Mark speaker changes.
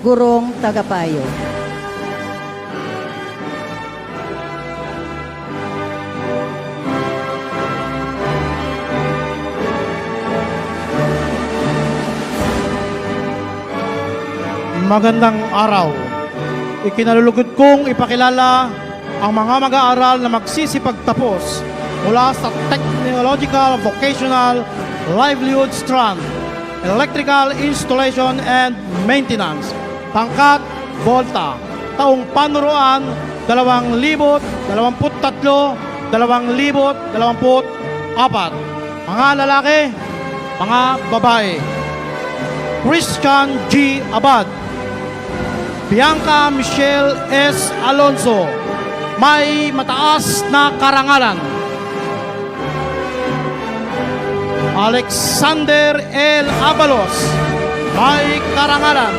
Speaker 1: Gurong Tagapayo.
Speaker 2: Magandang araw. Ikinalulugod kong ipakilala ang mga mag-aaral na magsisipagtapos mula sa Technological Vocational Livelihood Strand, Electrical Installation and Maintenance, pangkat Volta, taong panuruan 2023-2024. Mga lalaki, mga babae. Christian G. Abad, Bianca Michelle S. Alonso, may mataas na karangalan. Alexander L. Abalos, may karangalan.